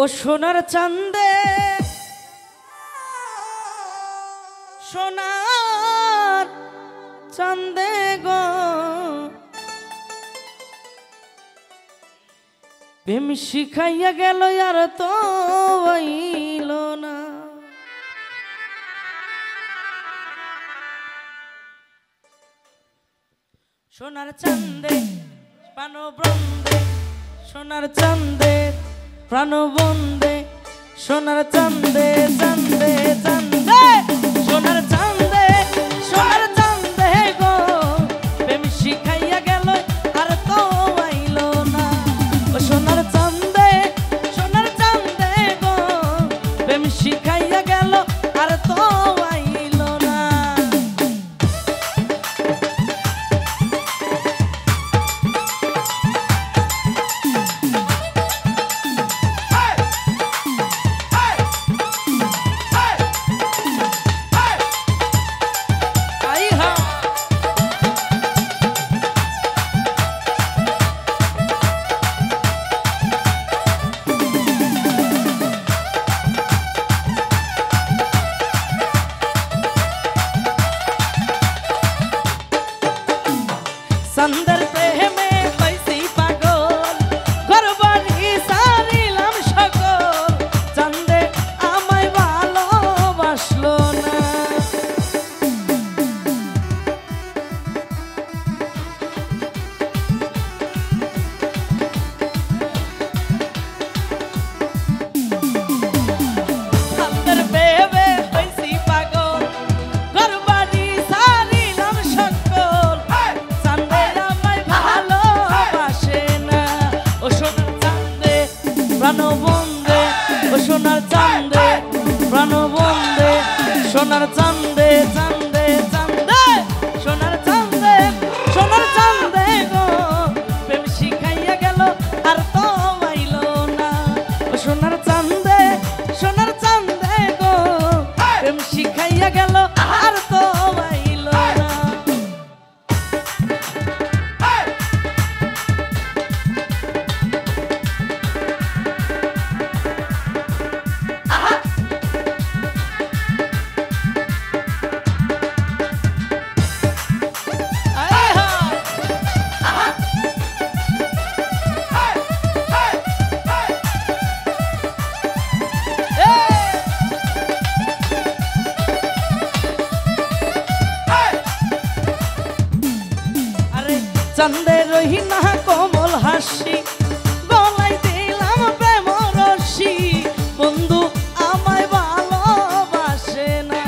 ও সোনার চাঁদে সোনার চাঁদে গো প্রেম শিখাইয়া গেল আর তো আইল না। সোনার চাঁদে প্রাণবন্ধে সোনার চাঁদে প্রাণবন্ধে সোনার চাঁদে চাঁদে চাঁদে সোনার চাঁদে সোনার চাঁদে গো প্রেম শিখাইয়া গেল আর তো আইল না। ও সোনার চাঁদে গো প্রেম শিখাইয়া গেল আর তো আইল না। চাঁদের প্রেমে হইছি পাগল ঘর বাড়ি সারিলাম সকল চাঁদে আমায় ভালোবাসলো না। চাঁদের প্রেমে হইছি পাগল ঘর বাড়ি সারিলাম সকল প্রাণবন্ধে ও সোনার চাঁদে প্রাণবন্ধে সোনার চাঁদে চাঁদে চাঁদে সোনার চাঁদে গো প্রেম শিখাইয়া গেল আর তো আইল না। ও সোনার চাঁদে গো প্রেম শিখাইয়া গেল আর তো আইল না। চাঁদে রহিনা কোমল হাসি গলায় দিলাম প্রেম রশি বন্ধু আমায় ভালোবাসে না।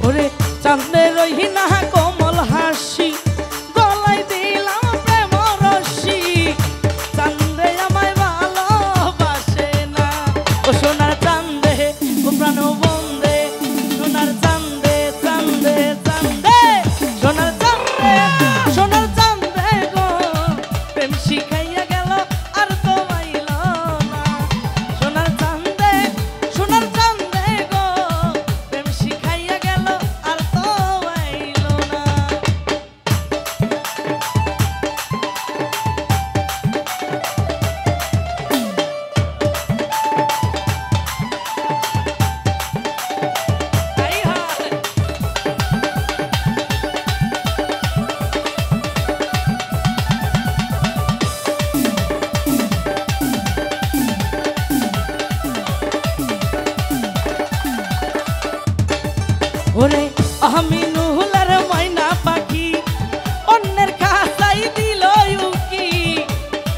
ওরে চাঁদে রহিনা কোমল হাসি গলায় দিলাম প্রেম রশি চাঁদে আমায় ভালোবাসে না। ও সোনার চাঁদে ও প্রাণবন্ধে সোনার চাঁদে চাঁদে চাঁদে সোনার চাঁদে গো প্রেম শিখাইয়া গেল আর তো আইল না। সোনার চাঁদে গো প্রেম শিখাইয়া গেল আর তো আইল না। ওরে আমি নুহুলার ময়না পাখি অন্যের কাছাই দিল উকি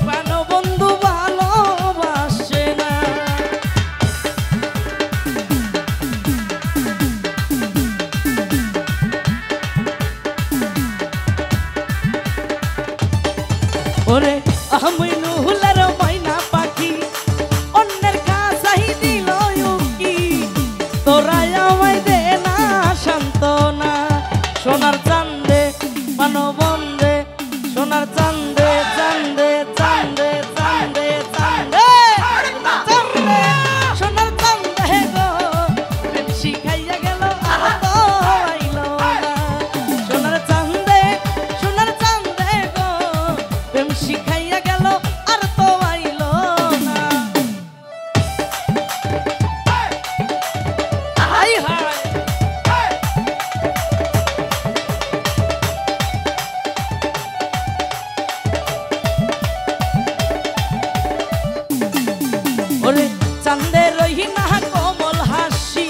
প্রাণবন্ধু ভালোবাসে না। ওরে আমি নুহুলার ময়না পাখি অন্যের কাছাই দিল উকি তোরা আমায় দে না সান্ত্বনা। সোনার চাঁদে প্রাণবন্ধে সোনার চাঁদে চাঁদে চাঁদে চাঁদে চাঁদে সোনার চাঁদে গো প্রেম শিখাইয়া গেল আর তো শিখাইয়া গেল আর তো আইলো না। হাই হাই ওরে চাঁদের রহিনা কমল হাসি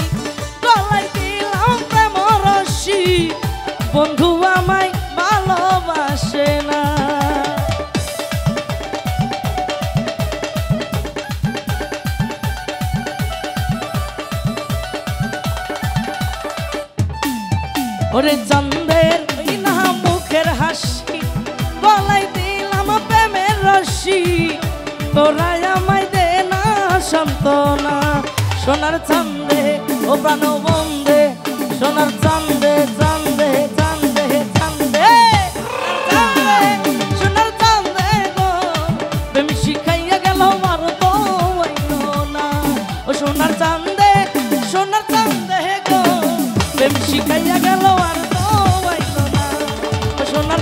গলায় দিলাম প্রেম রশি বন্ধু আমায় ভালোবাসে না। ওরে চাঁদের রহিনা মুখের হাসি গলায় দিলাম প্রেমের রশি তোরা আমায় দে না সান্ত্বনা। সোনার চাঁদে ও প্রাণ বন্দে সোনার চাঁদে চাঁদে চাঁদে চাঁদে সোনার চাঁদে গো প্রেম শিখাইয়া গেল আর তো আইলো না। ও সোনার চাঁদে গো প্রেম শিখাইয়া গেল আর তো আইলো না। ও সোনার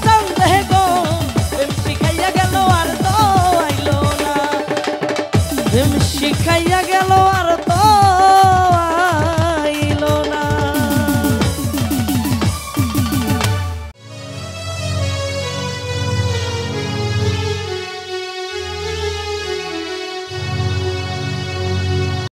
চাঁদে গো প্রেম শিখাইয়া গেল আর তো আইলো না। প্রেম শিখাইয়া গেল